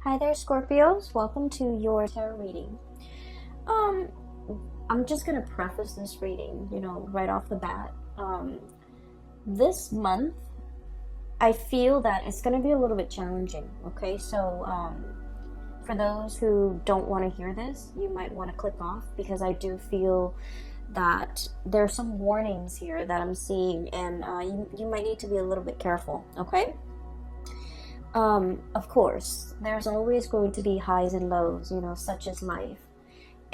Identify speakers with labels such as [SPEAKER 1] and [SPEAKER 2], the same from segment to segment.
[SPEAKER 1] Hi there, Scorpios. Welcome to your tarot reading. Um, I'm just gonna preface this reading, right off the bat. This month, I feel that it's gonna be a little bit challenging. Okay, so for those who don't want to hear this, you might want to click off because I do feel that there's some warnings here that I'm seeing, and you might need to be a little bit careful. Okay. Of course, there's always going to be highs and lows, such as life.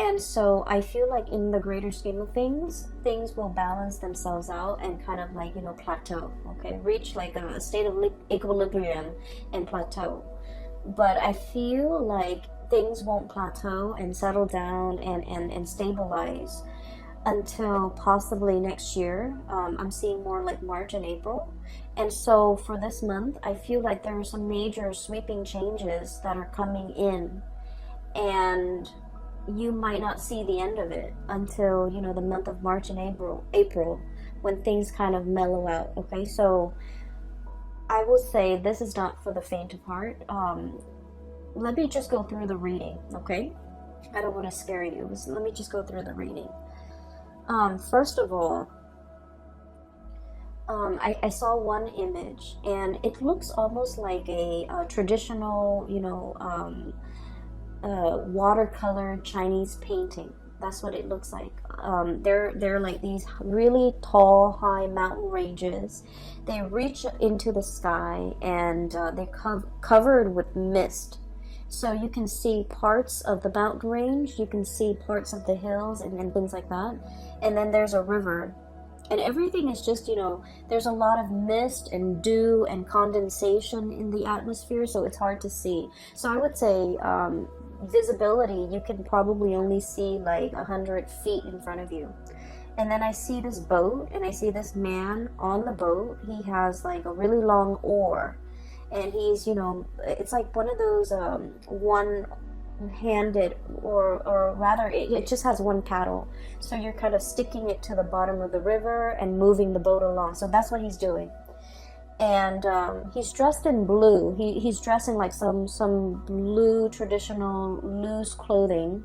[SPEAKER 1] And so I feel like in the greater scheme of things, things will balance themselves out and kind of like, plateau, okay? Reach like a state of equilibrium and plateau. But I feel like things won't plateau and settle down and stabilize until possibly next year. I'm seeing more like March and April. And so for this month, I feel like there are some major sweeping changes that are coming in, and you might not see the end of it until, the month of March and April, when things kind of mellow out. Okay, so I will say this is not for the faint of heart. Let me just go through the reading, okay? I don't want to scare you. So let me just go through the reading. First of all, I saw one image, and it looks almost like a traditional, watercolor Chinese painting. That's what it looks like. They're like these really tall, high mountain ranges. They reach into the sky, and they're covered with mist. So you can see parts of the mountain range, you can see parts of the hills and things like that. And then there's a river. And everything is just, there's a lot of mist and dew and condensation in the atmosphere, so it's hard to see. So I would say visibility, you can probably only see like 100 feet in front of you. And then I see this boat, and I see this man on the boat. He has like a really long oar. And he's, it's like one of those one-handed, or rather, it just has one paddle. So you're kind of sticking it to the bottom of the river and moving the boat along. So that's what he's doing. And he's dressed in blue. He's dressed in like some blue traditional loose clothing.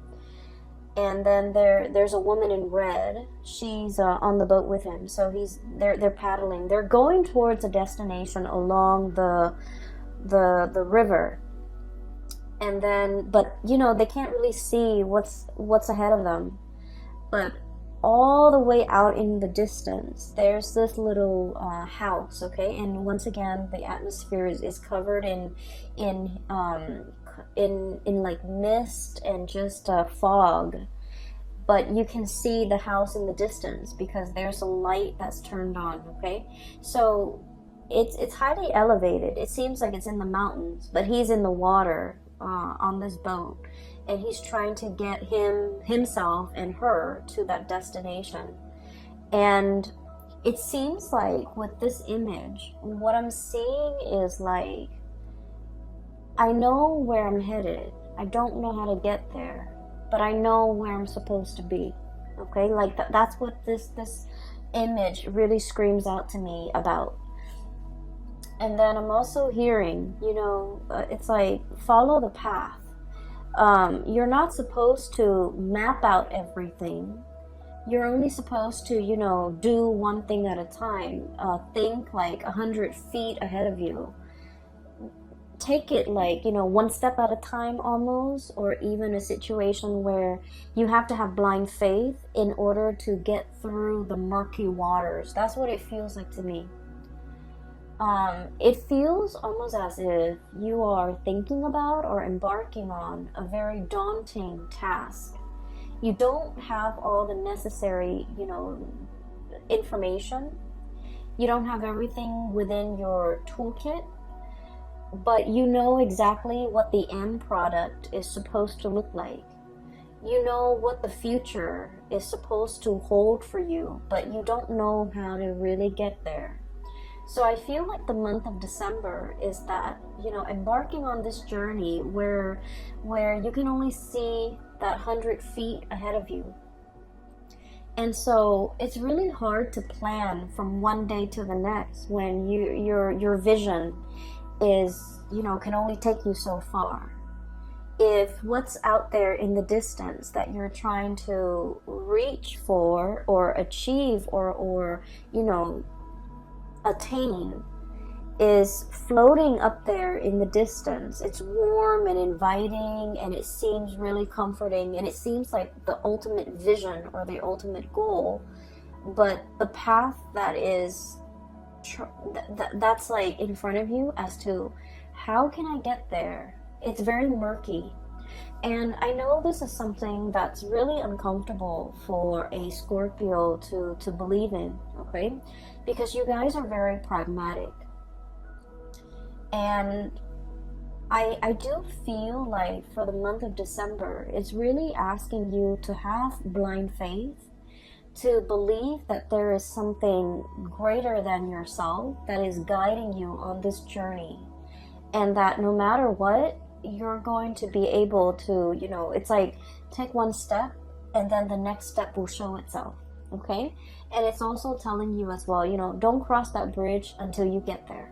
[SPEAKER 1] And then there's a woman in red. She's on the boat with him. So they're paddling. They're going towards a destination along the river. And then, but they can't really see what's ahead of them. But all the way out in the distance, there's this little house. Okay, and once again, the atmosphere is covered in like mist and just fog, but you can see the house in the distance because there's a light that's turned on. Okay, so it's highly elevated. It seems like it's in the mountains, but he's in the water on this boat, and he's trying to get himself and her to that destination. And it seems like with this image, what I'm seeing is like, I know where I'm headed. I don't know how to get there, but I know where I'm supposed to be. Okay, like that's what this image really screams out to me about. And then I'm also hearing, it's like, follow the path. You're not supposed to map out everything. You're only supposed to, do one thing at a time. Think like 100 feet ahead of you. Take it like, one step at a time almost, or even a situation where you have to have blind faith in order to get through the murky waters. That's what it feels like to me. It feels almost as if you are thinking about or embarking on a very daunting task. You don't have all the necessary, information. You don't have everything within your toolkit, but you know exactly what the end product is supposed to look like. You know what the future is supposed to hold for you, but you don't know how to really get there. So I feel like the month of December is that, embarking on this journey where you can only see that 100 feet ahead of you. And so it's really hard to plan from one day to the next when your vision is, can only take you so far. if what's out there in the distance that you're trying to reach for or achieve or you know, attain is floating up there in the distance, it's warm and inviting and it seems really comforting and it seems like the ultimate vision or the ultimate goal, but the path that is that's like in front of you as to how can I get there, it's very murky. And I know this is something that's really uncomfortable for a Scorpio to believe in, okay? Because you guys are very pragmatic. And I do feel like for the month of December, it's really asking you to have blind faith, to believe that there is something greater than yourself that is guiding you on this journey. And that no matter what, you're going to be able to, you know, it's like take one step and then the next step will show itself, okay? And it's also telling you as well, you know, don't cross that bridge until you get there.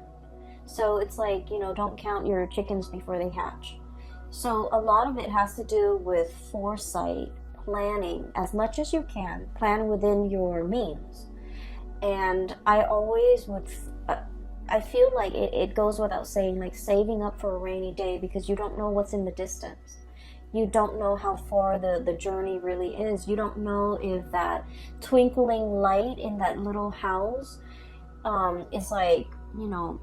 [SPEAKER 1] So it's like, you know, don't count your chickens before they hatch. So a lot of it has to do with foresight, planning as much as you can, plan within your means. And I always would, I feel like it goes without saying, like saving up for a rainy day, because you don't know what's in the distance. You don't know how far the journey really is. You don't know if that twinkling light in that little house is like, you know,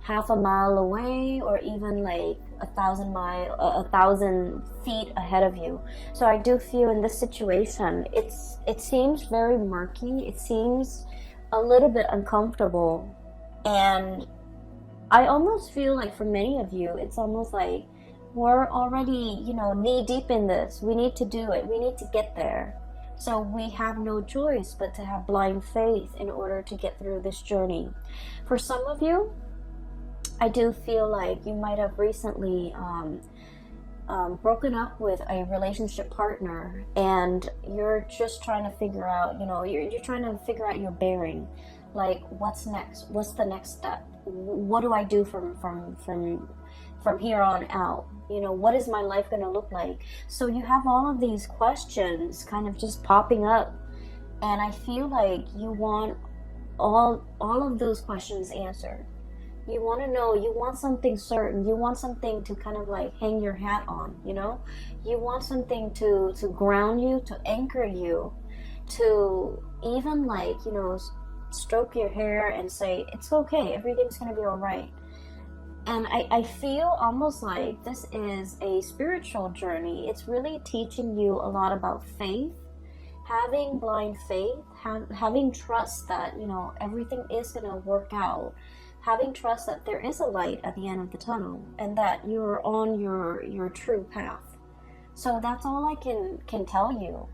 [SPEAKER 1] half a mile away or even like 1,000 feet ahead of you. So I do feel in this situation, it seems very murky. It seems a little bit uncomfortable. And I almost feel like for many of you, it's almost like we're already, you know, knee deep in this. We need to do it. We need to get there. So we have no choice but to have blind faith in order to get through this journey. For some of you, I do feel like you might have recently broken up with a relationship partner and you're just trying to figure out, you know, you're trying to figure out your bearing. Like, what's next? What's the next step? What do I do from here on out? You know, what is my life going to look like? So you have all of these questions kind of just popping up, and I feel like you want all of those questions answered. You want to know, you want something certain, you want something to kind of like hang your hat on, you know? You want something to ground you, to anchor you, to even like, you know, stroke your hair and say, it's okay, everything's going to be all right. And I feel almost like this is a spiritual journey. It's really teaching you a lot about faith, having blind faith, having trust that, you know, everything is going to work out, having trust that there is a light at the end of the tunnel and that you're on your true path. So that's all I can tell you.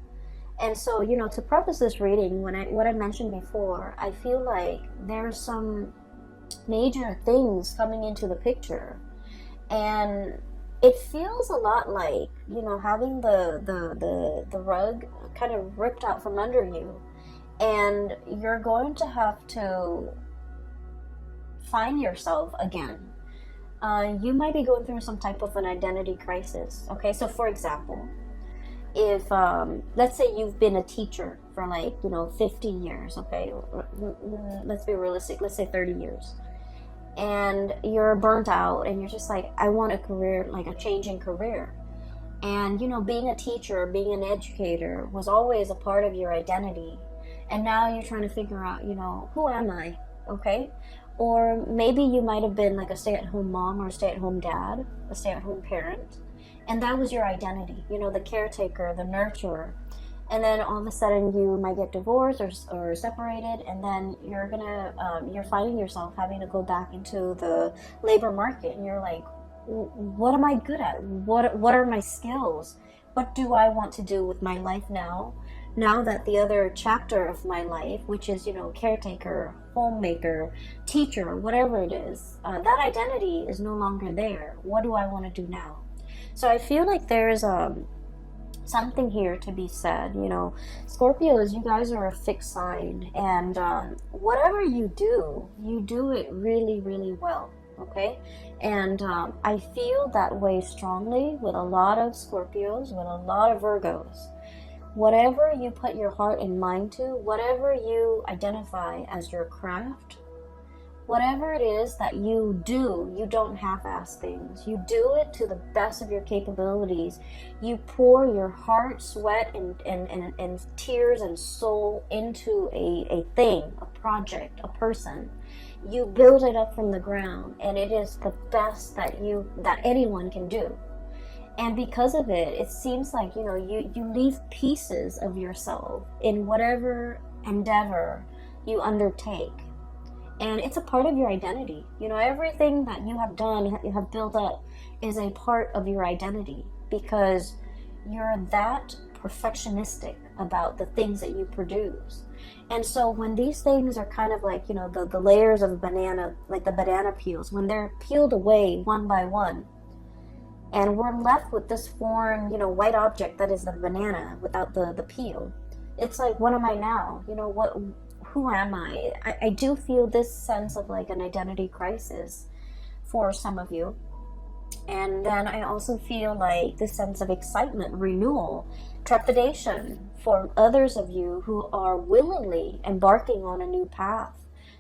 [SPEAKER 1] And so, you know, to preface this reading, what I mentioned before, I feel like there's some major things coming into the picture, and it feels a lot like, you know, having the rug kind of ripped out from under you, and you're going to have to find yourself again. You might be going through some type of an identity crisis. Okay, so for example, if let's say you've been a teacher for like, you know, 50 years, okay, let's be realistic, let's say 30 years, and you're burnt out and you're just like, I want a career, like a changing career. And, you know, being a teacher, being an educator was always a part of your identity, and now you're trying to figure out, you know, who am I? Okay. Or maybe you might have been like a stay-at-home mom or a stay-at-home dad, a stay-at-home parent, and that was your identity, you know, the caretaker, the nurturer. And then all of a sudden you might get divorced or separated, and then you're finding yourself having to go back into the labor market, and you're like, what am I good at? What are my skills? What do I want to do with my life now that the other chapter of my life, which is, you know, caretaker, homemaker, teacher, whatever it is, that identity is no longer there. What do I want to do now? So I feel like there's something here to be said. You know, Scorpios, you guys are a fixed sign, and whatever you do it really, really well. okay? And I feel that way strongly with a lot of Scorpios, with a lot of Virgos. Whatever you put your heart and mind to, whatever you identify as your craft, whatever it is that you do, you don't half-ass things. You do it to the best of your capabilities. You pour your heart, sweat, and tears and soul into a thing, a project, a person. You build it up from the ground, and it is the best that anyone can do. And because of it, it seems like, you leave pieces of yourself in whatever endeavor you undertake. And it's a part of your identity. Everything that you have done, you have built up, is a part of your identity, because you're that perfectionistic about the things that you produce. And so when these things are kind of like, the layers of a banana, like the banana peels, when they're peeled away one by one, and we're left with this foreign, white object that is the banana without the peel, it's like, what am I now? Who am I? I do feel this sense of like an identity crisis for some of you. And then I also feel like this sense of excitement, renewal, trepidation for others of you who are willingly embarking on a new path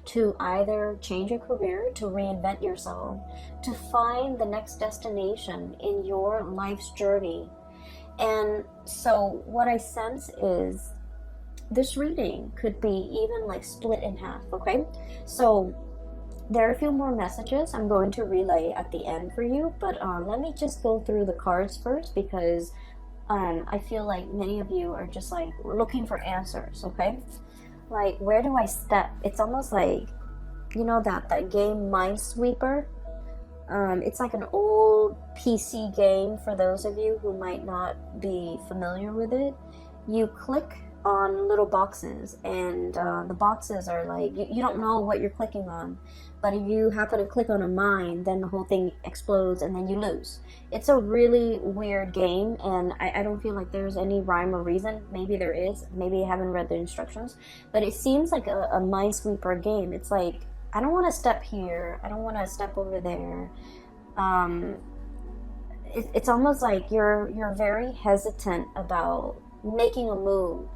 [SPEAKER 1] to either change your career, to reinvent yourself, to find the next destination in your life's journey. And so what I sense is this reading could be even like split in half, okay? So there are a few more messages I'm going to relay at the end for you, but let me just go through the cards first, because I feel like many of you are just like looking for answers, okay? Like, where do I step? It's almost like, that game Minesweeper. It's like an old PC game for those of you who might not be familiar with it. You click on little boxes, and the boxes are like, you don't know what you're clicking on, but if you happen to click on a mine, then the whole thing explodes and then you lose. It's a really weird game, and I don't feel like there's any rhyme or reason. Maybe there is, maybe I haven't read the instructions, but it seems like a Minesweeper game. It's like, I don't want to step here, I don't want to step over there. It's almost like you're very hesitant about making a move.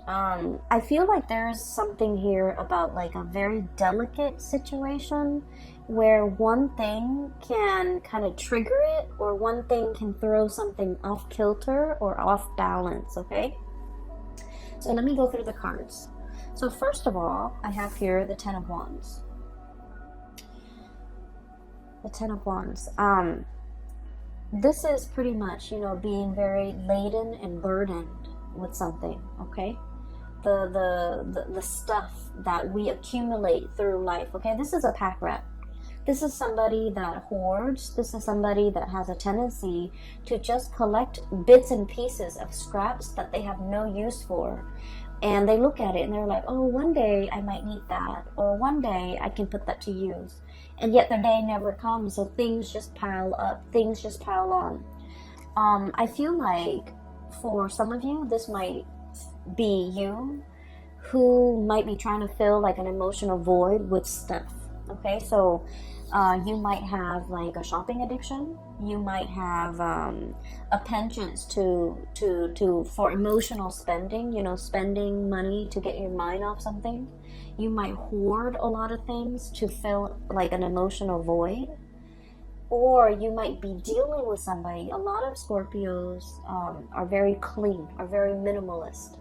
[SPEAKER 1] I feel like there's something here about like a very delicate situation where one thing can kind of trigger it, or one thing can throw something off kilter or off balance, okay? So let me go through the cards. So first of all, I have here the Ten of Wands. The Ten of Wands. This is pretty much, being very laden and burdened with something, okay? The stuff that we accumulate through life, okay? This is a pack rat. This is somebody that hoards. This is somebody that has a tendency to just collect bits and pieces of scraps that they have no use for. And they look at it and they're like, oh, one day I might need that, or one day I can put that to use. And yet the day never comes, so things just pile up, things just pile on. I feel like for some of you, this might be you who might be trying to fill like an emotional void with stuff, okay? So you might have like a shopping addiction. You might have a penchant for emotional spending, spending money to get your mind off something. You might hoard a lot of things to fill like an emotional void. Or you might be dealing with somebody. A lot of Scorpios are very clean, are very minimalist.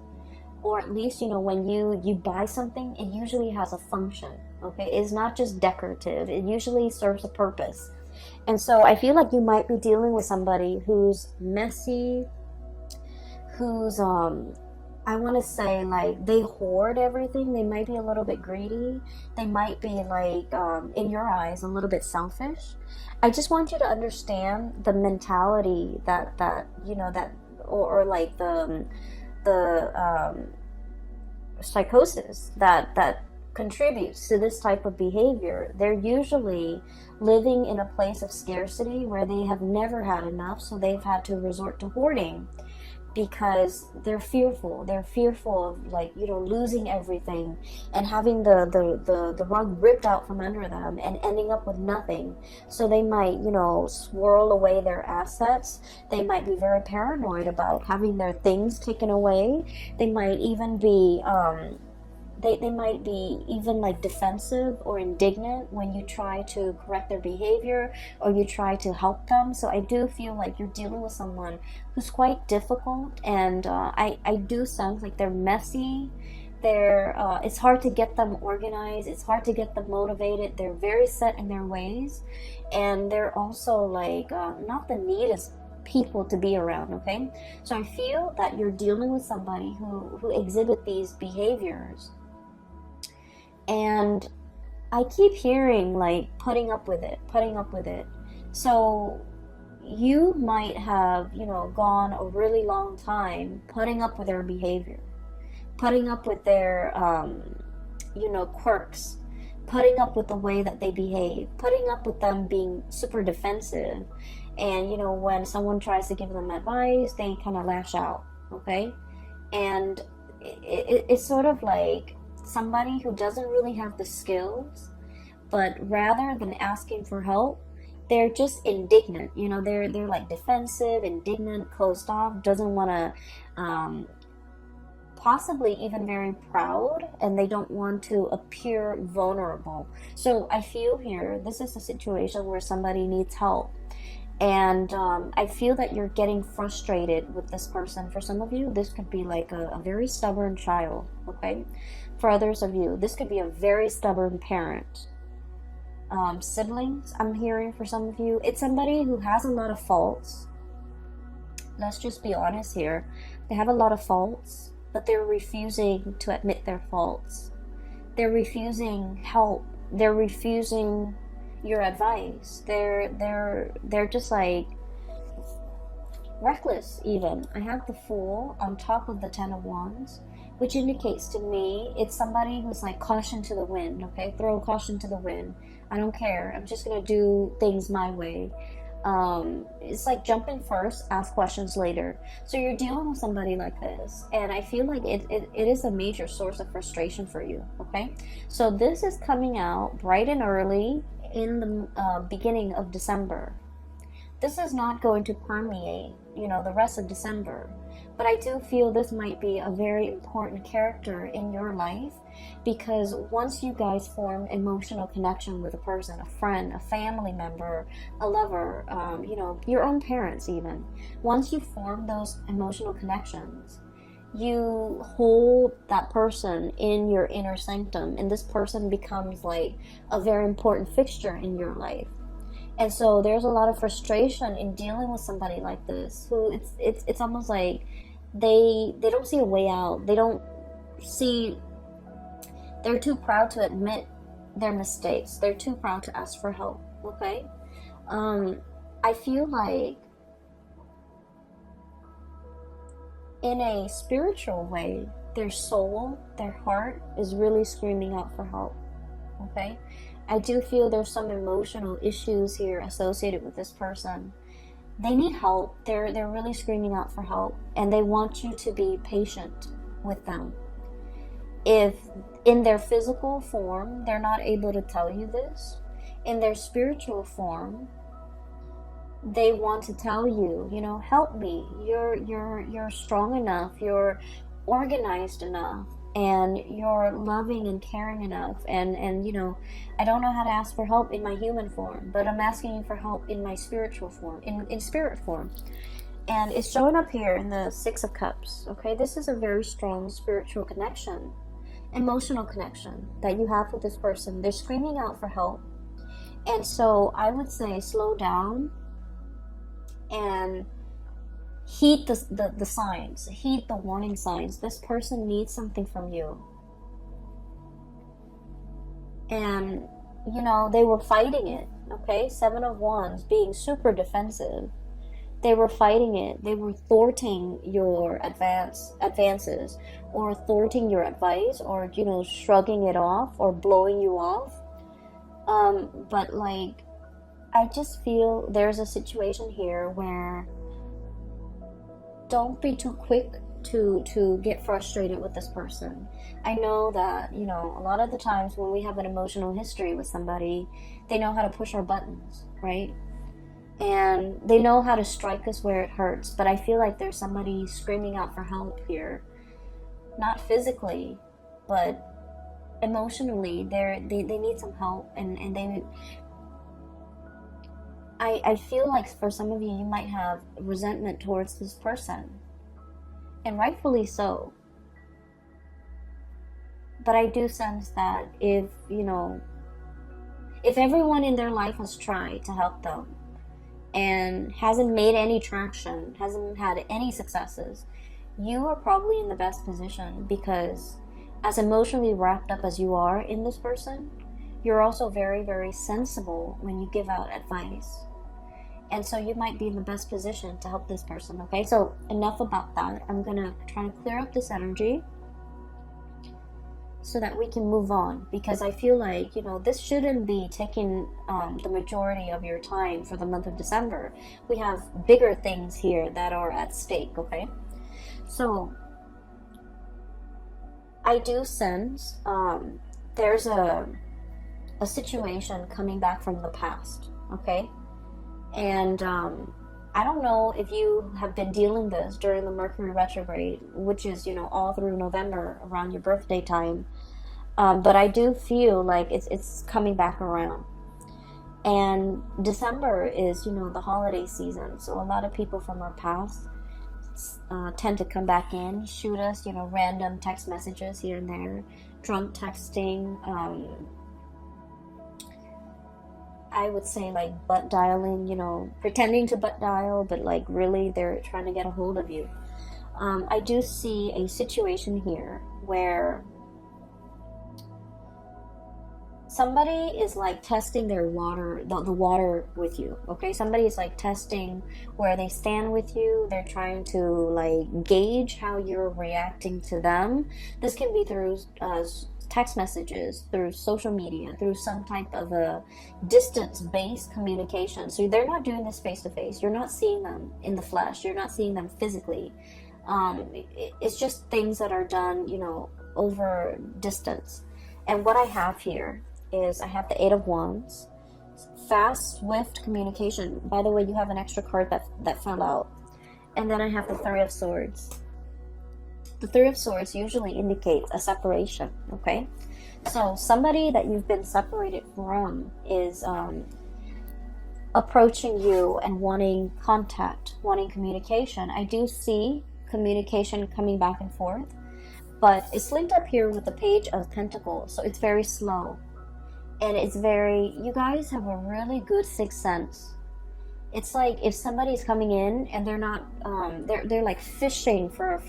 [SPEAKER 1] Or at least, when you buy something, it usually has a function, okay? It's not just decorative. It usually serves a purpose. And so I feel like you might be dealing with somebody who's messy, who's, I want to say, like, they hoard everything. They might be a little bit greedy. They might be, like, in your eyes, a little bit selfish. I just want you to understand the mentality or like the psychosis that contributes to this type of behavior. They're usually living in a place of scarcity where they have never had enough, so they've had to resort to hoarding. because they're fearful. They're fearful of, like, you know, losing everything and having the rug ripped out from under them and ending up with nothing. So they might, you know, swirl away their assets. They might be very paranoid about having their things taken away. They might even be they might be even like defensive or indignant when you try to correct their behavior or you try to help them. So I do feel like you're dealing with someone who's quite difficult, and I do sense like they're messy. They're it's hard to get them organized, it's hard to get them motivated. They're very set in their ways, and they're also like not the neatest people to be around. Okay, so I feel that you're dealing with somebody who exhibit these behaviors, and I keep hearing like putting up with it. So you might have, you know, gone a really long time putting up with their behavior, putting up with their you know, quirks, putting up with the way that they behave, putting up with them being super defensive. And, you know, when someone tries to give them advice, they kind of lash out. Okay, and it's sort of like somebody who doesn't really have the skills, but rather than asking for help, they're just indignant. You know, they're like defensive, indignant, closed off, doesn't want to, possibly even very proud, and they don't want to appear vulnerable. So I feel here this is a situation where somebody needs help, and I feel that you're getting frustrated with this person. For some of you, this could be like a very stubborn child. Okay, for others of you, this could be a very stubborn parent. Siblings, I'm hearing for some of you, it's somebody who has a lot of faults. Let's just be honest here. They have a lot of faults, but they're refusing to admit their faults. They're refusing help. They're refusing your advice. They're just like reckless even. I have the Fool on top of the Ten of Wands, which indicates to me it's somebody who's like caution to the wind. Okay, throw caution to the wind. I don't care. I'm just gonna do things my way. It's like jump in first, ask questions later. So you're dealing with somebody like this, and I feel like it is a major source of frustration for you. Okay, so this is coming out bright and early in the beginning of December. This is not going to permeate, you know, the rest of December, but I do feel this might be a very important character in your life, because once you guys form emotional connection with a person, a friend, a family member, a lover, you know, your own parents even, once you form those emotional connections, you hold that person in your inner sanctum, and this person becomes like a very important fixture in your life. And so there's a lot of frustration in dealing with somebody like this, who it's almost like they don't see a way out. They don't see, they're too proud to admit their mistakes. They're too proud to ask for help. Okay, I feel like in a spiritual way, their soul, their heart is really screaming out for help. Okay, I do feel there's some emotional issues here associated with this person. They need help. They're really screaming out for help, and they want you to be patient with them. If in their physical form they're not able to tell you this, in their spiritual form they want to tell you, you know, help me. You're strong enough. You're organized enough. And you're loving and caring enough, and you know, I don't know how to ask for help in my human form, but I'm asking you for help in my spiritual form, in spirit form. And it's showing up here in the Six of Cups. Okay, this is a very strong spiritual connection, emotional connection that you have with this person. They're screaming out for help, and so I would say slow down and heed the signs, heed the warning signs. This person needs something from you. And, you know, they were fighting it, okay? Seven of Wands, being super defensive. They were fighting it. They were thwarting your advances, or thwarting your advice, or, you know, shrugging it off, or blowing you off. But, like, I just feel there's a situation here where don't be too quick to get frustrated with this person. I know that, you know, a lot of the times when we have an emotional history with somebody, they know how to push our buttons, right? And they know how to strike us where it hurts. But I feel like there's somebody screaming out for help here, not physically, but emotionally. They need some help, and I feel like for some of you, you might have resentment towards this person, and rightfully so. But I do sense that if, you know, if everyone in their life has tried to help them and hasn't made any traction, hasn't had any successes, you are probably in the best position, because as emotionally wrapped up as you are in this person, you're also very, very sensible when you give out advice. And so you might be in the best position to help this person, okay? So enough about that. I'm going to try to clear up this energy so that we can move on, because I feel like, you know, this shouldn't be taking the majority of your time for the month of December. We have bigger things here that are at stake, okay? So I do sense there's a situation coming back from the past, okay? And I don't know if you have been dealing this during the Mercury retrograde, which is, you know, all through November around your birthday time. But I do feel like it's coming back around. And December is, you know, the holiday season. So a lot of people from our past tend to come back in, shoot us, you know, random text messages here and there, drunk texting, I would say like butt dialing, you know, pretending to butt dial, but like really they're trying to get a hold of you. I do see a situation here where somebody is like testing their water, the water with you, okay? Somebody is like testing where they stand with you. They're trying to like gauge how you're reacting to them. This can be through text messages, through social media, through some type of a distance-based communication. So they're not doing this face-to-face. You're not seeing them in the flesh. You're not seeing them physically. It's just things that are done, you know, over distance. And what I have here is I have the Eight of Wands, fast, swift communication. By the way, you have an extra card that fell out. And then I have the Three of Swords. The Three of Swords usually indicates a separation, okay? So somebody that you've been separated from is approaching you and wanting contact, wanting communication. I do see communication coming back and forth, but it's linked up here with the Page of Pentacles, so it's very slow. And it's very, you guys have a really good sixth sense. It's like if somebody's coming in and they're not, they're like fishing for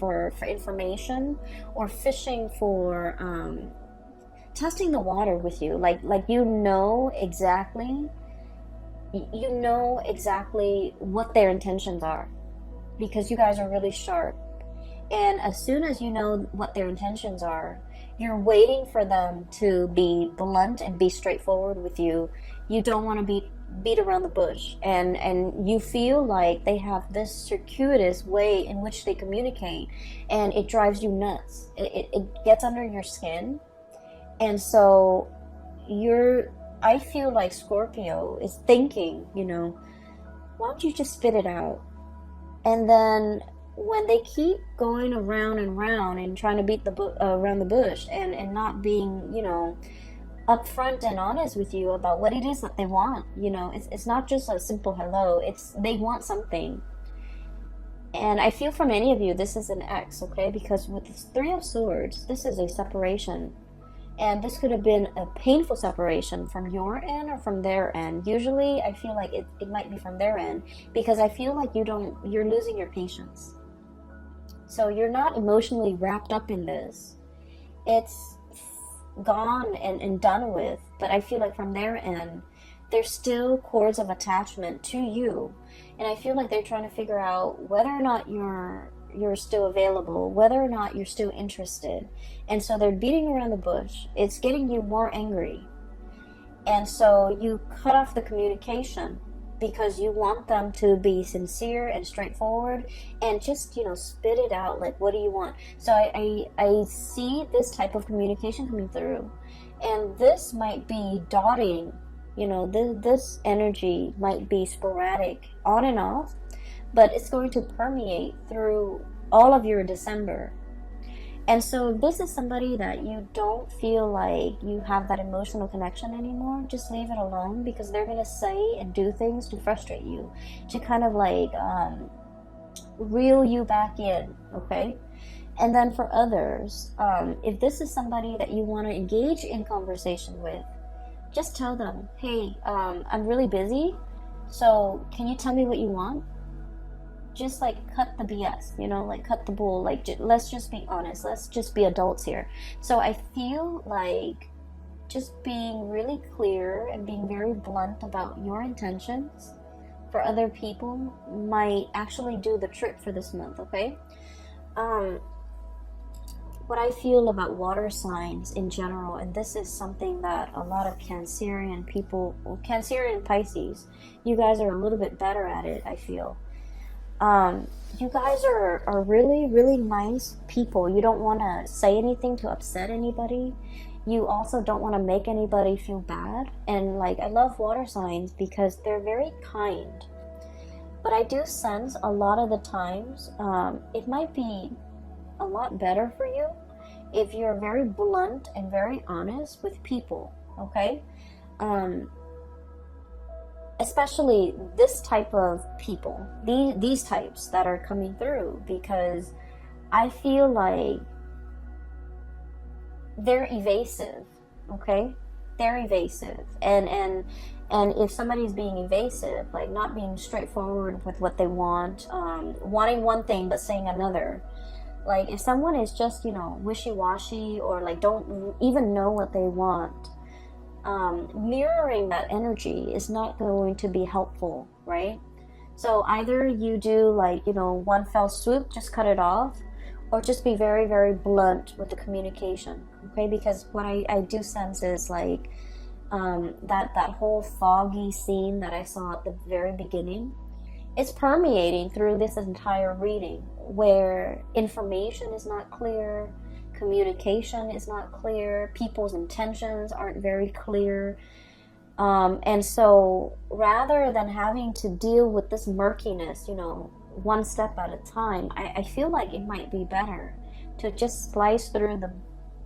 [SPEAKER 1] information, or fishing for testing the water with you. Like you know exactly what their intentions are, because you guys are really sharp. And as soon as you know what their intentions are, you're waiting for them to be blunt and be straightforward with you. You don't want to beat around the bush, and you feel like they have this circuitous way in which they communicate, and it drives you nuts. It gets under your skin. And so I feel like Scorpio is thinking, you know, why don't you just spit it out? And then when they keep going around and round and trying to beat around the bush, and not being, you know, upfront and honest with you about what it is that they want, you know, it's not just a simple hello. They want something. And I feel for many of you, this is an X, okay? Because with this Three of Swords, this is a separation. And this could have been a painful separation from your end or from their end. Usually, I feel like it might be from their end, because I feel like you're losing your patience. So you're not emotionally wrapped up in this. It's gone and done with. But I feel like from their end, there's still cords of attachment to you. And I feel like they're trying to figure out whether or not you're still available, whether or not you're still interested. And so they're beating around the bush. It's getting you more angry. And so you cut off the communication. because you want them to be sincere and straightforward and just, you know, spit it out. Like, what do you want? So I see this type of communication coming through, and this might be dotting, you know, this energy might be sporadic on and off, but it's going to permeate through all of your December. And so if this is somebody that you don't feel like you have that emotional connection anymore, just leave it alone, because they're going to say and do things to frustrate you, to kind of like reel you back in, okay? And then for others, if this is somebody that you want to engage in conversation with, just tell them, hey, I'm really busy, so can you tell me what you want? Just like cut the BS, you know, like cut the bull, like let's just be honest, let's just be adults here. So I feel like just being really clear and being very blunt about your intentions for other people might actually do the trick for this month, okay? What I feel about water signs in general, and this is something that a lot of Cancerian people, Cancerian Pisces, you guys are a little bit better at it, I feel. You guys are really, really nice people. You don't want to say anything to upset anybody. You also don't want to make anybody feel bad. And like, I love water signs because they're very kind. But I do sense a lot of the times, it might be a lot better for you if you're very blunt and very honest with people, okay? Especially this type of people, these types that are coming through, because I feel like they're evasive, okay? They're evasive, and if somebody's being evasive, like not being straightforward with what they want, wanting one thing but saying another, like if someone is just, you know, wishy-washy, or like don't even know what they want, mirroring that energy is not going to be helpful, right? So either you do like, you know, one fell swoop, just cut it off, or just be very, very blunt with the communication, okay? Because what I do sense is like that whole foggy scene that I saw at the very beginning, it's permeating through this entire reading, where information is not clear, communication is not clear, people's intentions aren't very clear, and so rather than having to deal with this murkiness, you know, one step at a time, I feel like it might be better to just slice through the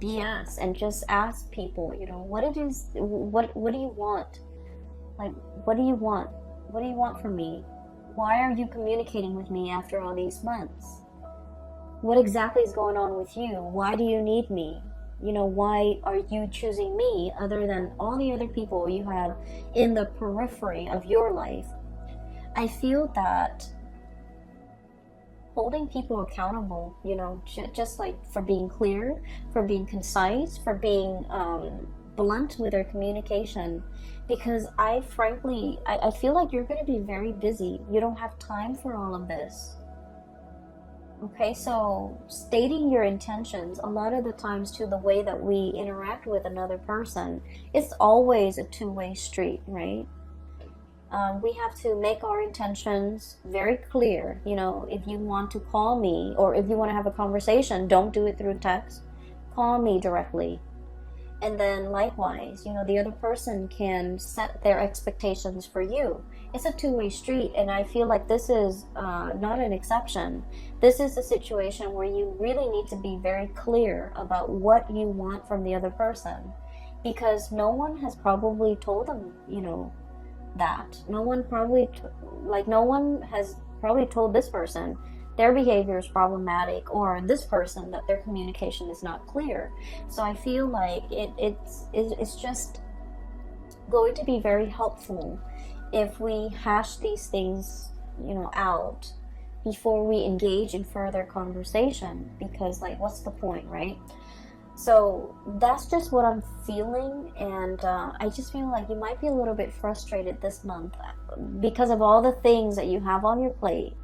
[SPEAKER 1] BS and just ask people, you know, what do you want? Like, what do you want? What do you want from me? Why are you communicating with me after all these months? What exactly is going on with you? Why do you need me? You know, why are you choosing me other than all the other people you have in the periphery of your life? I feel that holding people accountable, you know, just like for being clear, for being concise, for being blunt with their communication, because I feel like you're going to be very busy. You don't have time for all of this. Okay, so stating your intentions, a lot of the times too, the way that we interact with another person, it's always a two-way street, right? We have to make our intentions very clear. You know, if you want to call me, or if you want to have a conversation, don't do it through text. Call me directly. And then likewise, you know, the other person can set their expectations for you. It's a two-way street, and I feel like this is not an exception. This is a situation where you really need to be very clear about what you want from the other person, because no one has probably told them, you know, that. No one has probably told this person their behavior is problematic, or this person that their communication is not clear. So I feel like it's just going to be very helpful if we hash these things, you know, out before we engage in further conversation, because like, what's the point, right? So that's just what I'm feeling, and I just feel like you might be a little bit frustrated this month because of all the things that you have on your plate,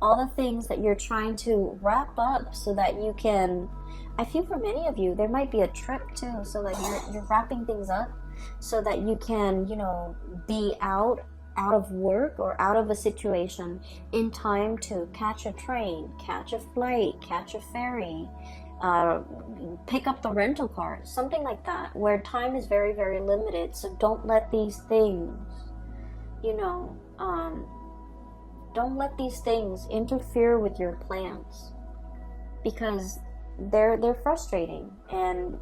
[SPEAKER 1] all the things that you're trying to wrap up so that you can, I feel for many of you, there might be a trip too, so like you're wrapping things up so that you can, you know, be out out of work or out of a situation in time to catch a train, catch a flight, catch a ferry, pick up the rental car, something like that, where time is very, very limited. So don't let these things, you know, don't let these things interfere with your plans, because they're frustrating, and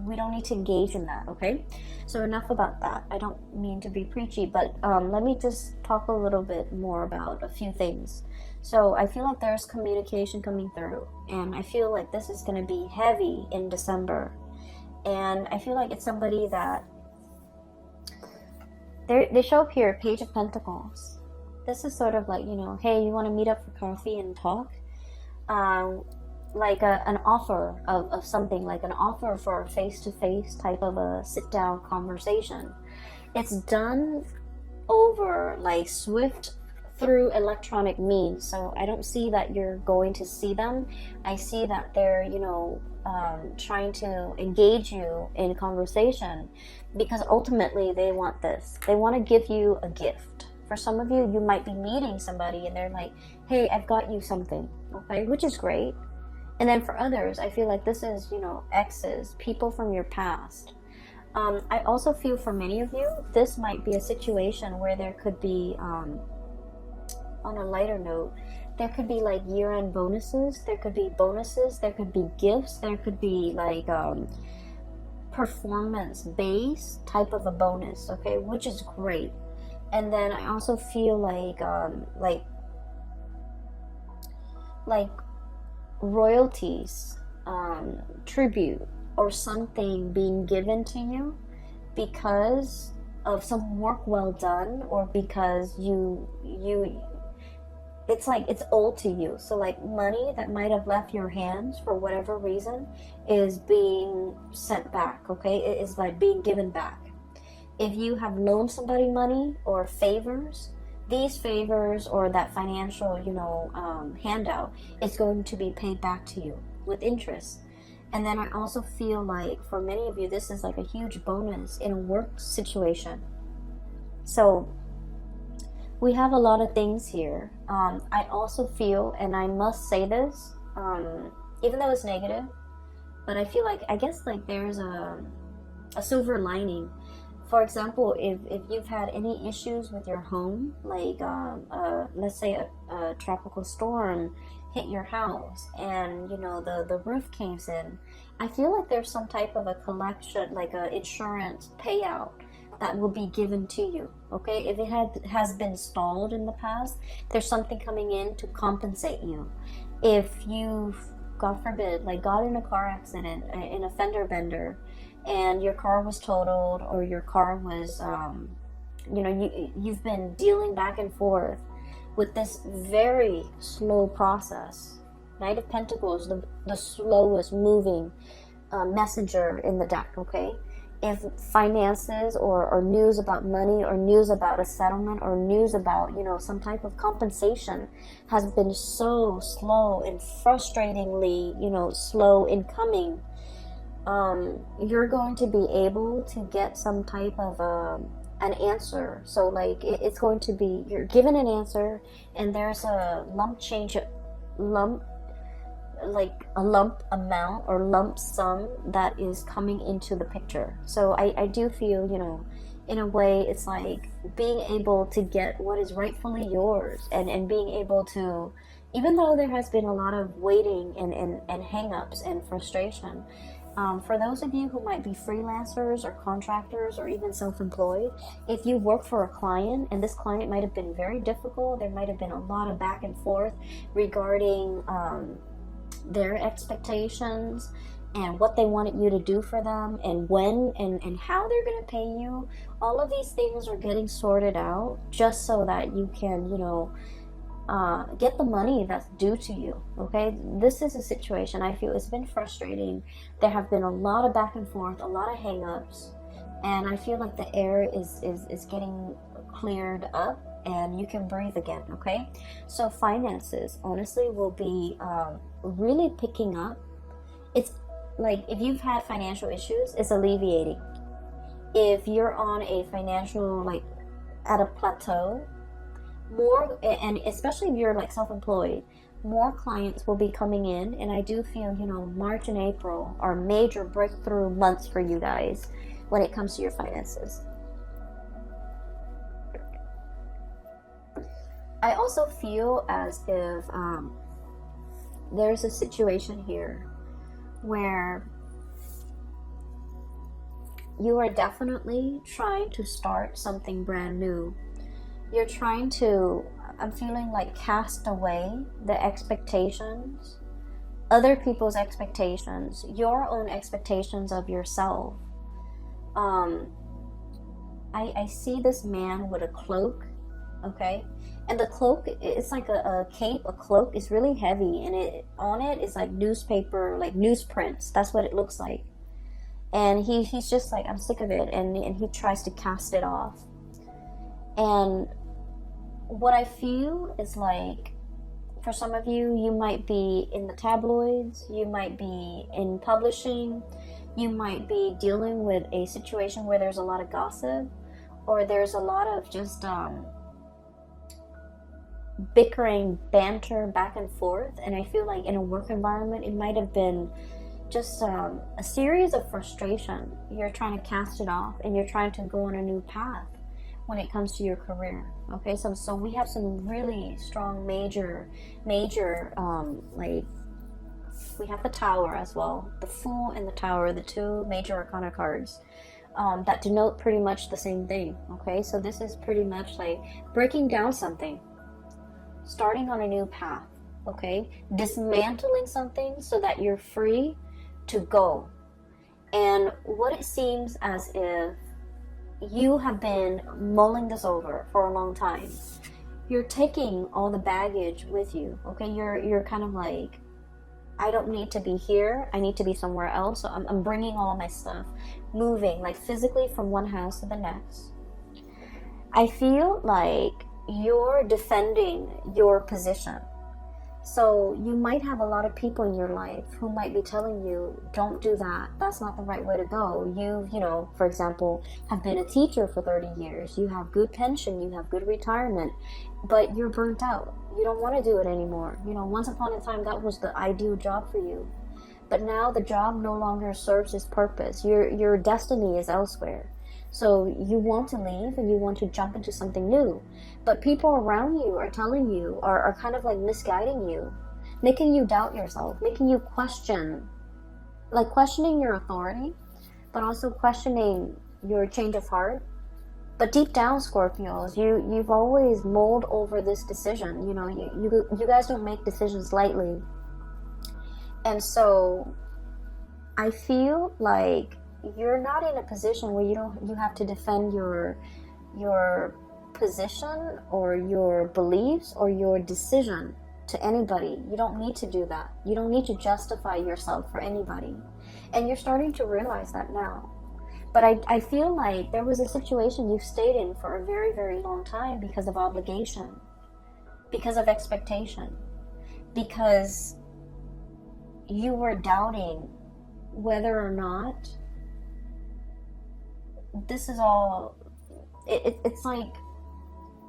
[SPEAKER 1] we don't need to engage in that. Okay, so enough about that. I don't mean to be preachy, but let me just talk a little bit more about a few things. So I feel like there's communication coming through, and I feel like this is going to be heavy in December, and I feel like it's somebody that they show up here, Page of Pentacles. This is sort of like, you know, hey, you want to meet up for coffee and talk? Like an offer of something, like an offer for a face-to-face type of a sit-down conversation. It's done over like swift through electronic means, so I don't see that you're going to see them. I see that they're, you know, trying to engage you in conversation, because ultimately they want this. They want to give you a gift. For some of you, you might be meeting somebody and they're like, hey, I've got you something, okay, which is great. And then for others, I feel like this is, you know, exes, people from your past. I also feel for many of you, this might be a situation where there could be, on a lighter note, there could be like year-end bonuses, there could be bonuses, there could be gifts, there could be like performance-based type of a bonus, okay, which is great. And then I also feel like royalties, tribute, or something being given to you because of some work well done, or because you it's like it's owed to you. So like money that might have left your hands for whatever reason is being sent back, okay? It is like being given back. If you have loaned somebody money or favors, these favors or that financial, you know, handout is going to be paid back to you with interest. And then I also feel like for many of you, this is like a huge bonus in a work situation. So we have a lot of things here. I also feel, and I must say this, even though it's negative, but I feel like, I guess like there's a silver lining. For example, if you've had any issues with your home, like let's say a tropical storm hit your house and, you know, the roof caves in, I feel like there's some type of a collection, like a insurance payout that will be given to you, okay? If it has been stalled in the past, there's something coming in to compensate you. If you've, God forbid, like got in a car accident, in a fender bender, and your car was totaled, or your car was, you know, you've been dealing back and forth with this very slow process. Knight of Pentacles, the slowest moving messenger in the deck, okay? If finances or news about money, or news about a settlement, or news about, you know, some type of compensation has been so slow and frustratingly, you know, slow in coming, you're going to be able to get some type of an answer. So like it's going to be, you're given an answer, and there's a lump amount or lump sum that is coming into the picture. So I do feel, you know, in a way it's like being able to get what is rightfully yours, and being able to, even though there has been a lot of waiting and hang-ups and frustration, for those of you who might be freelancers or contractors or even self-employed, if you work for a client and this client might have been very difficult, there might have been a lot of back and forth regarding their expectations and what they wanted you to do for them, and when and how they're going to pay you. All of these things are getting sorted out just so that you can, you know, get the money that's due to you, okay? This is a situation I feel it's been frustrating. There have been a lot of back and forth, a lot of hang-ups, and I feel like the air is getting cleared up and you can breathe again, okay? So finances, honestly, will be really picking up. It's like if you've had financial issues, it's alleviating. If you're on a financial, like, at a plateau. More, and especially if you're like self-employed, more clients will be coming in, and I do feel, you know, March and April are major breakthrough months for you guys when it comes to your finances. I also feel as if there's a situation here where you are definitely trying to start something brand new. You're trying to, I'm feeling like, cast away the expectations, other people's expectations, your own expectations of yourself. I see this man with a cloak, okay? And the cloak, it's like a cape, a cloak. It's really heavy, and on it is like newspaper, like newsprints. That's what it looks like. And he's just like, I'm sick of it, and he tries to cast it off. And what I feel is like, for some of you, you might be in the tabloids, you might be in publishing, you might be dealing with a situation where there's a lot of gossip, or there's a lot of just bickering, banter back and forth. And I feel like in a work environment, it might have been just a series of frustration. You're trying to cast it off, and you're trying to go on a new path when it comes to your career. Okay, so we have some really strong major like, we have the Tower as well, the Fool and the Tower, the two major arcana cards that denote pretty much the same thing. Okay, so this is pretty much like breaking down something, starting on a new path. Okay, dismantling something so that you're free to go. And what it seems as if you have been mulling this over for a long time. You're taking all the baggage with you. Okay, you're kind of like, I don't need to be here, I need to be somewhere else. So I'm bringing all my stuff, moving like physically from one house to the next. I feel like you're defending your position. So you might have a lot of people in your life who might be telling you, don't do that, that's not the right way to go. You know, for example, have been a teacher for 30 years, you have good pension, you have good retirement, but you're burnt out. You don't want to do it anymore. You know, once upon a time, that was the ideal job for you. But now the job no longer serves its purpose. Your destiny is elsewhere. So you want to leave and you want to jump into something new. But people around you are telling you, are kind of like misguiding you, making you doubt yourself, making you question, like questioning your authority, but also questioning your change of heart. But deep down, Scorpios, you've always mulled over this decision. You know, you guys don't make decisions lightly. And so I feel like you're not in a position where you have to defend your position or your beliefs or your decision to anybody. You don't need to do that. You don't need to justify yourself for anybody. And you're starting to realize that now. But I feel like there was a situation you've stayed in for a very, very long time because of obligation, because of expectation, because you were doubting whether or not this is all, it's like,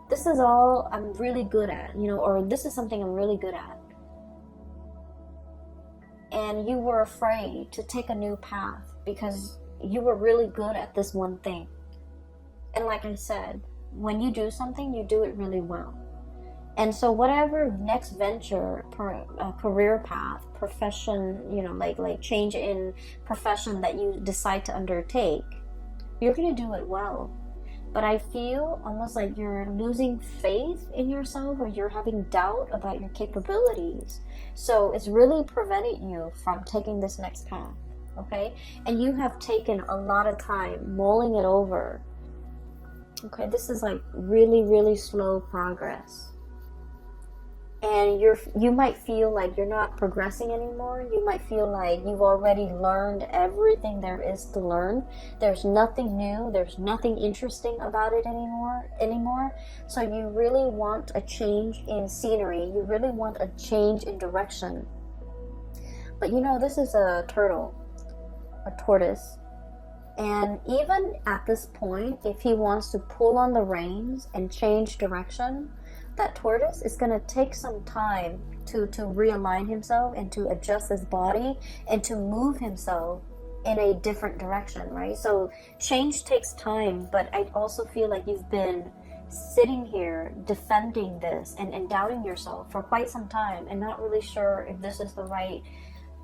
[SPEAKER 1] this is all I'm really good at, you know, or this is something I'm really good at. And you were afraid to take a new path because you were really good at this one thing. And like I said, when you do something, you do it really well. And so whatever next venture, career path, profession, you know, like change in profession that you decide to undertake, you're going to do it well. But I feel almost like you're losing faith in yourself, or you're having doubt about your capabilities. So it's really preventing you from taking this next path, okay? And you have taken a lot of time mulling it over. Okay, this is like really, really slow progress. And you might feel like you're not progressing anymore. You might feel like you've already learned everything there is to learn. There's nothing new. There's nothing interesting about it anymore. So you really want a change in scenery. You really want a change in direction. But you know, this is a turtle, a tortoise. And even at this point, if he wants to pull on the reins and change direction, that tortoise is going to take some time to realign himself and to adjust his body and to move himself in a different direction, right? So change takes time, but I also feel like you've been sitting here defending this and doubting yourself for quite some time and not really sure if this is the right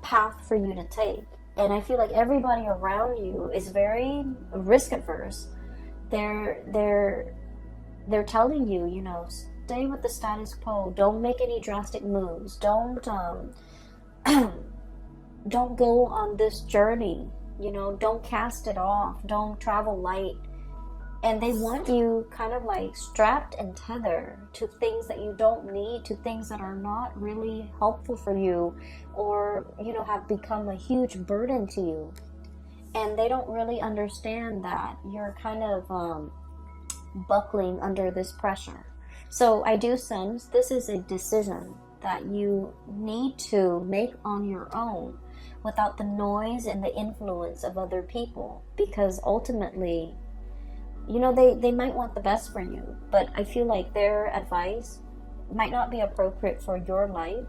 [SPEAKER 1] path for you to take. And I feel like everybody around you is very risk adverse. They're telling you, you know, stay with the status quo. Don't make any drastic moves. Don't don't go on this journey. You know, don't cast it off. Don't travel light. And they want you kind of like strapped and tethered to things that you don't need, to things that are not really helpful for you, or, you know, have become a huge burden to you. And they don't really understand that you're kind of buckling under this pressure. So I do sense this is a decision that you need to make on your own without the noise and the influence of other people, because ultimately, you know, they might want the best for you, but I feel like their advice might not be appropriate for your life,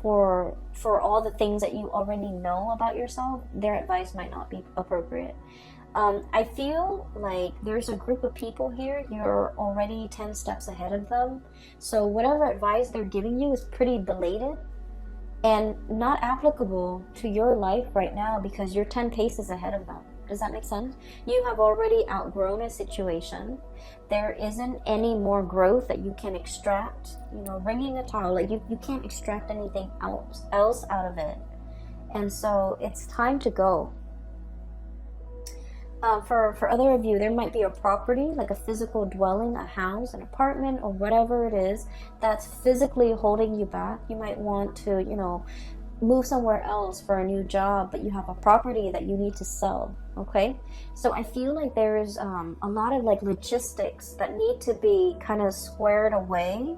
[SPEAKER 1] for all the things that you already know about yourself. Their advice might not be appropriate. I feel like there's a group of people here, you're already 10 steps ahead of them, so whatever advice they're giving you is pretty belated and not applicable to your life right now because you're 10 paces ahead of them. Does that make sense? You have already outgrown a situation. There isn't any more growth that you can extract. You know, wringing a towel, like you can't extract anything else out of it. And so it's time to go. For other of you, there might be a property, like a physical dwelling, a house, an apartment, or whatever it is that's physically holding you back. You might want to, you know, move somewhere else for a new job, but you have a property that you need to sell. Okay, so I feel like there's a lot of like logistics that need to be kind of squared away,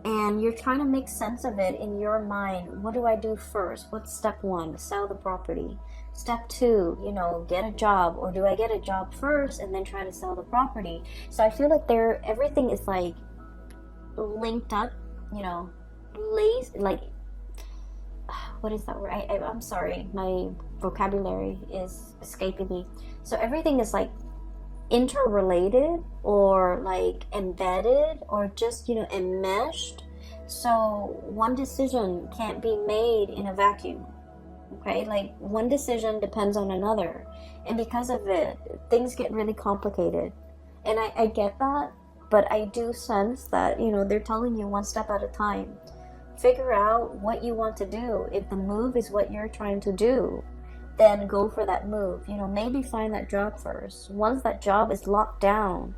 [SPEAKER 1] and you're trying to make sense of it in your mind. What do I do first? What's step one? Sell the property. Step two, you know, get a job, or do I get a job first and then try to sell the property? So I feel like everything is like linked up, you know, like, what is that word? I'm sorry, my vocabulary is escaping me. So everything is like interrelated or like embedded or just, you know, enmeshed. So one decision can't be made in a vacuum. Okay, like one decision depends on another, and because of it, things get really complicated. And I get that, but I do sense that, you know, they're telling you one step at a time. Figure out what you want to do. If the move is what you're trying to do, then go for that move. You know, maybe find that job first. Once that job is locked down,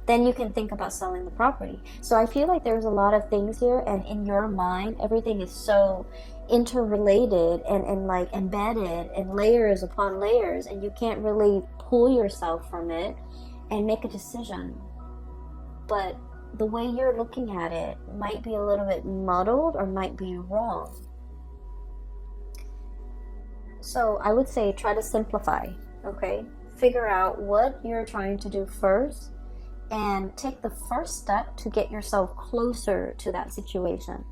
[SPEAKER 1] then you can think about selling the property. So I feel like there's a lot of things here, and in your mind, everything is so interrelated and like embedded in layers upon layers, and you can't really pull yourself from it and make a decision. But the way you're looking at it might be a little bit muddled or might be wrong. So I would say try to simplify, okay? Figure out what you're trying to do first and take the first step to get yourself closer to that situation.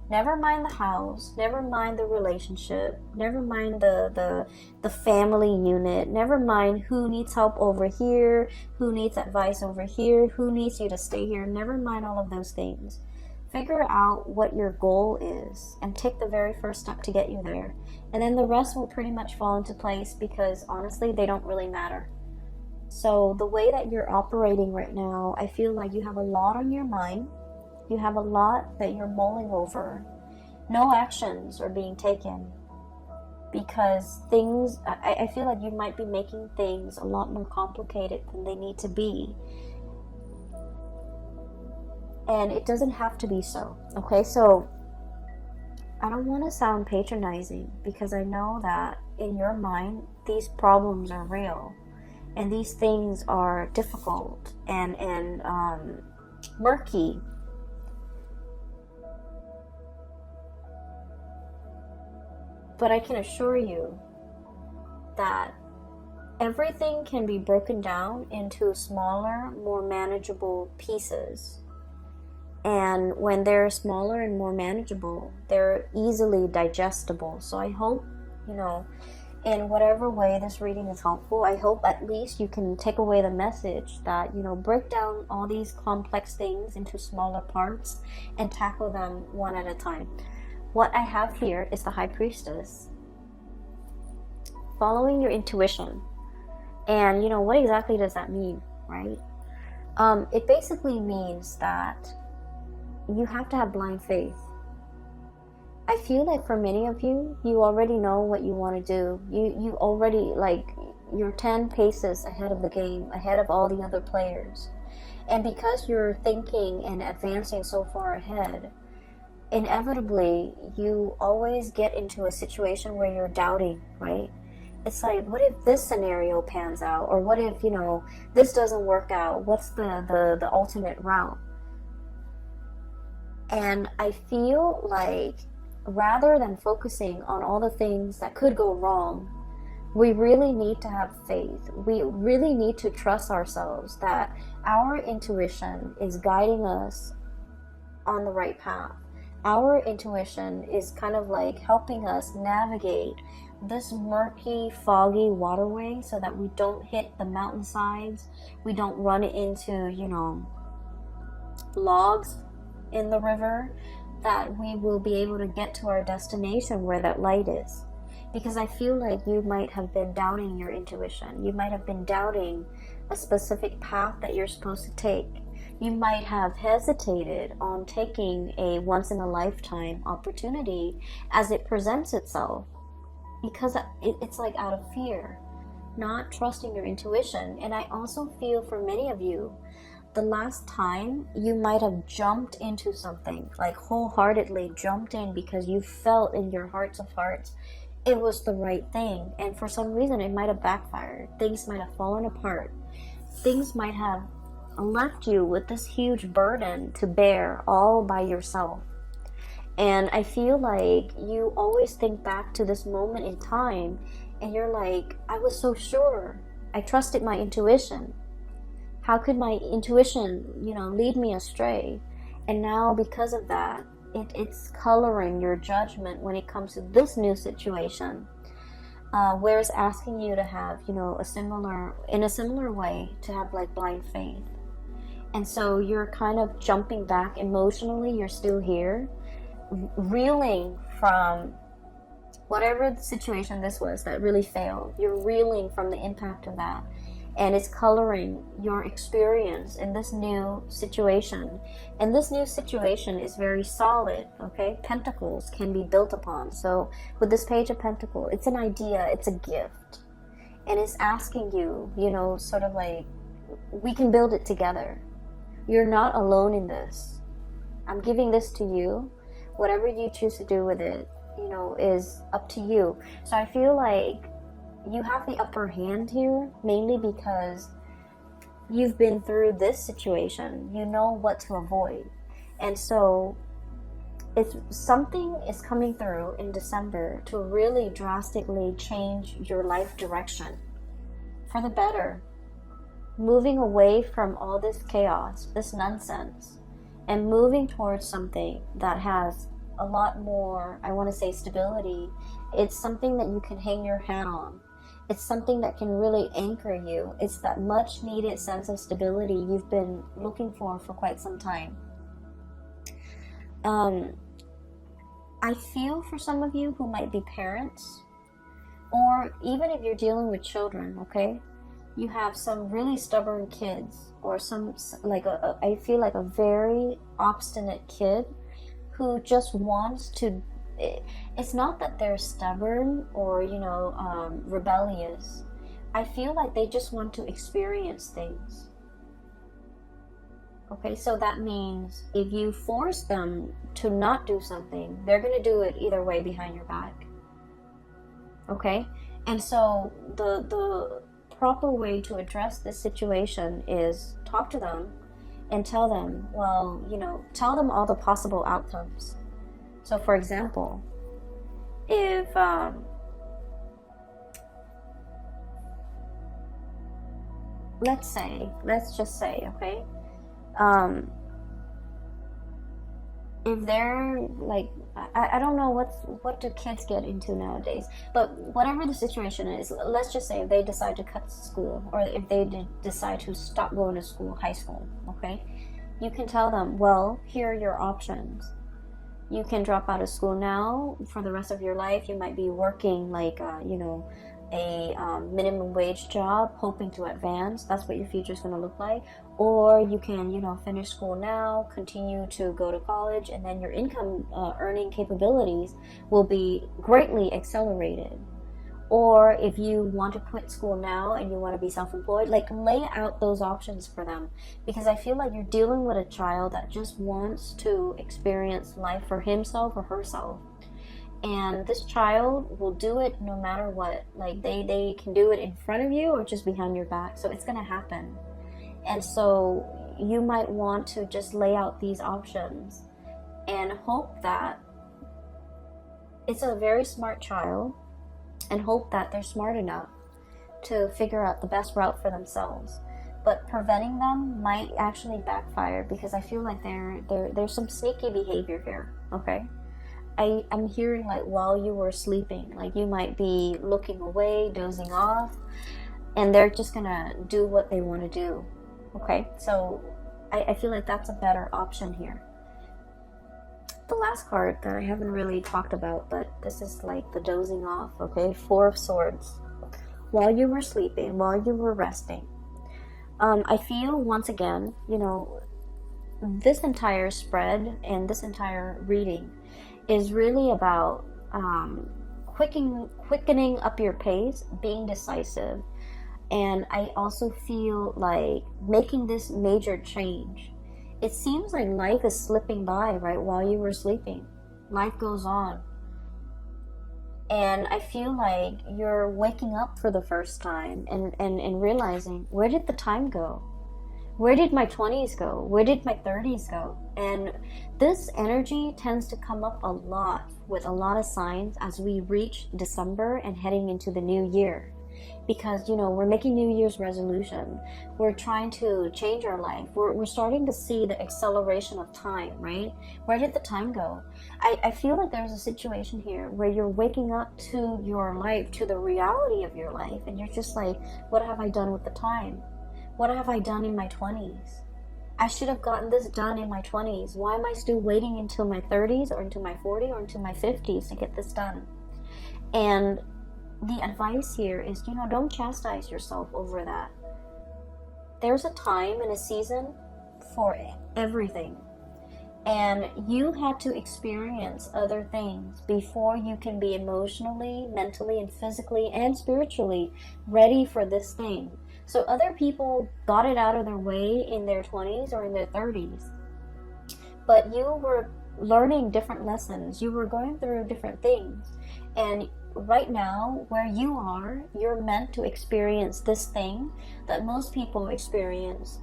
[SPEAKER 1] Never mind the house, never mind the relationship, never mind the family unit, never mind who needs help over here, who needs advice over here, who needs you to stay here, never mind all of those things. Figure out what your goal is and take the very first step to get you there. And then the rest will pretty much fall into place because honestly, they don't really matter. So the way that you're operating right now, I feel like you have a lot on your mind. You have a lot that you're mulling over. No actions are being taken because things, I feel like you might be making things a lot more complicated than they need to be. And it doesn't have to be so, okay? So I don't want to sound patronizing because I know that in your mind, these problems are real and these things are difficult and murky. But I can assure you that everything can be broken down into smaller, more manageable pieces. And when they're smaller and more manageable, they're easily digestible. So I hope, in whatever way this reading is helpful, I hope at least you can take away the message that, break down all these complex things into smaller parts and tackle them one at a time. What I have here is the High Priestess. Following your intuition. And, what exactly does that mean, right? It basically means that you have to have blind faith. I feel like for many of you, you already know what you want to do. You already, you're 10 paces ahead of the game, ahead of all the other players. And because you're thinking and advancing so far ahead, inevitably, you always get into a situation where you're doubting, right? It's like, what if this scenario pans out? Or what if, this doesn't work out? What's the alternate route? And I feel like rather than focusing on all the things that could go wrong, we really need to have faith. We really need to trust ourselves that our intuition is guiding us on the right path. Our intuition is kind of like helping us navigate this murky, foggy waterway so that we don't hit the mountainsides, we don't run into, logs in the river, that we will be able to get to our destination where that light is. Because I feel like you might have been doubting your intuition. You might have been doubting a specific path that you're supposed to take. You might have hesitated on taking a once-in-a-lifetime opportunity as it presents itself, because it's like out of fear, not trusting your intuition. And I also feel for many of you, the last time you might have jumped into something, like wholeheartedly jumped in because you felt in your hearts of hearts it was the right thing, and for some reason it might have backfired. Things might have fallen apart. Things might have left you with this huge burden to bear all by yourself. And I feel like you always think back to this moment in time and you're like, I was so sure. I trusted my intuition. How could my intuition, lead me astray? And now because of that, it's coloring your judgment when it comes to this new situation. Where it's asking you to have, in a similar way, to have like blind faith. And so you're kind of jumping back emotionally. You're still here, reeling from whatever the situation this was that really failed. You're reeling from the impact of that. And it's coloring your experience in this new situation. And this new situation is very solid, okay? Pentacles can be built upon. So with this Page of Pentacles, it's an idea, it's a gift. And it's asking you, sort of like, we can build it together. You're not alone in this. I'm giving this to you. Whatever you choose to do with it, is up to you. So I feel like you have the upper hand here, mainly because you've been through this situation. You know what to avoid. And so if something is coming through in December to really drastically change your life direction for the better, moving away from all this chaos, this nonsense, and moving towards something that has a lot more, I want to say, stability. It's something that you can hang your hat on. It's something that can really anchor you. It's that much needed sense of stability you've been looking for quite some time. I feel for some of you who might be parents, or even if you're dealing with children, okay? You have some really stubborn kids, or I feel like a very obstinate kid who just wants to. It's not that they're stubborn or rebellious. I feel like they just want to experience things. Okay, so that means if you force them to not do something, they're going to do it either way behind your back. Okay, and so the proper way to address this situation is talk to them and tell them, tell them all the possible outcomes. So for example, if let's just say, okay, if they're like, I don't know what do kids get into nowadays, but whatever the situation is, let's just say if they decide to cut school, or if they decide to stop going to school, high school, okay, you can tell them, well, here are your options. You can drop out of school now for the rest of your life. You might be working like a minimum wage job, hoping to advance. That's what your future is going to look like. Or you can, finish school now, continue to go to college, and then your income earning capabilities will be greatly accelerated. Or if you want to quit school now and you want to be self-employed, like, lay out those options for them. Because I feel like you're dealing with a child that just wants to experience life for himself or herself. And this child will do it no matter what. Like, they can do it in front of you or just behind your back. So it's going to happen. And so you might want to just lay out these options and hope that it's a very smart child, and hope that they're smart enough to figure out the best route for themselves. But preventing them might actually backfire, because I feel like there's some sneaky behavior here, okay? I'm hearing, like, while you were sleeping, like, you might be looking away, dozing off, and they're just gonna do what they want to do, okay? So I feel like that's a better option here. The last card that I haven't really talked about, but this is like the dozing off, okay? Four of Swords. While you were sleeping, while you were resting, I feel, once again, this entire spread and this entire reading is really about quickening up your pace, being decisive, and I also feel like making this major change. It seems like life is slipping by, right, while you were sleeping. Life goes on. And I feel like you're waking up for the first time and realizing, where did the time go? Where did my 20s go? Where did my 30s go? And this energy tends to come up a lot with a lot of signs as we reach December and heading into the new year. Because, we're making New Year's resolution. We're trying to change our life. We're starting to see the acceleration of time, right? Where did the time go? I feel like there's a situation here where you're waking up to your life, to the reality of your life, and you're just like, what have I done with the time? What have I done in my 20s? I should have gotten this done in my 20s. Why am I still waiting until my 30s or into my 40s or into my 50s to get this done? And the advice here is, don't chastise yourself over that. There's a time and a season for everything. And you had to experience other things before you can be emotionally, mentally, and physically, and spiritually ready for this thing. So other people got it out of their way in their 20s or in their 30s. But you were learning different lessons. You were going through different things. And right now, where you are, you're meant to experience this thing that most people experience,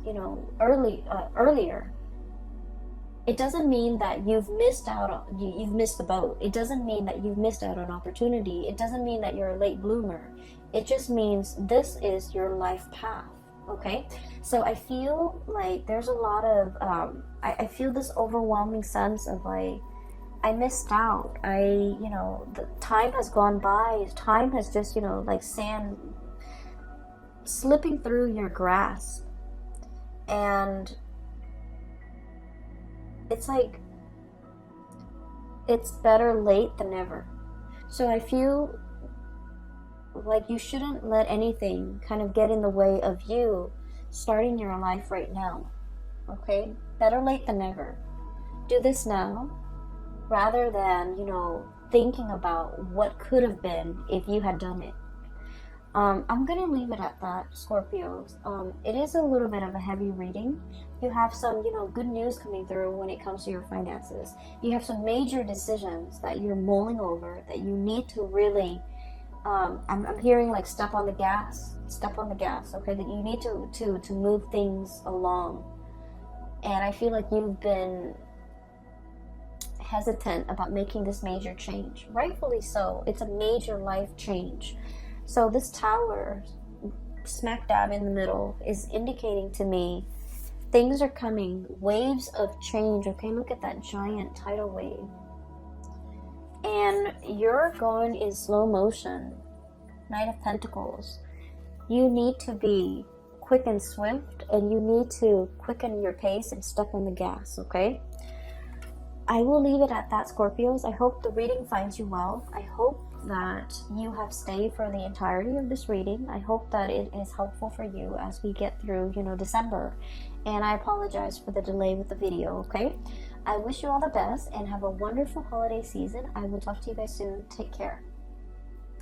[SPEAKER 1] earlier. It doesn't mean that you've missed the boat. It doesn't mean that you've missed out on opportunity. It doesn't mean that you're a late bloomer. It just means this is your life path, okay? So I feel like there's a lot of, I feel this overwhelming sense of, like, I missed out. The time has gone by. Time has just, like sand slipping through your grasp. And it's like, it's better late than never. So I feel like you shouldn't let anything kind of get in the way of you starting your life right now. Okay? Better late than never. Do this now, rather than, thinking about what could have been if you had done it. I'm going to leave it at that, Scorpios. It is a little bit of a heavy reading. You have some, good news coming through when it comes to your finances. You have some major decisions that you're mulling over, that you need to really, I'm hearing, like, step on the gas, okay? That you need to move things along. And I feel like you've been hesitant about making this major change. Rightfully so. It's a major life change. So this Tower smack dab in the middle is indicating to me things are coming, waves of change. Okay, look at that giant tidal wave. And you're going in slow motion. Knight of Pentacles. You need to be quick and swift, and you need to quicken your pace and step on the gas, okay? I will leave it at that, Scorpios. I hope the reading finds you well. I hope that you have stayed for the entirety of this reading. I hope that it is helpful for you as we get through, December. And I apologize for the delay with the video, okay? I wish you all the best and have a wonderful holiday season. I will talk to you guys soon. Take care.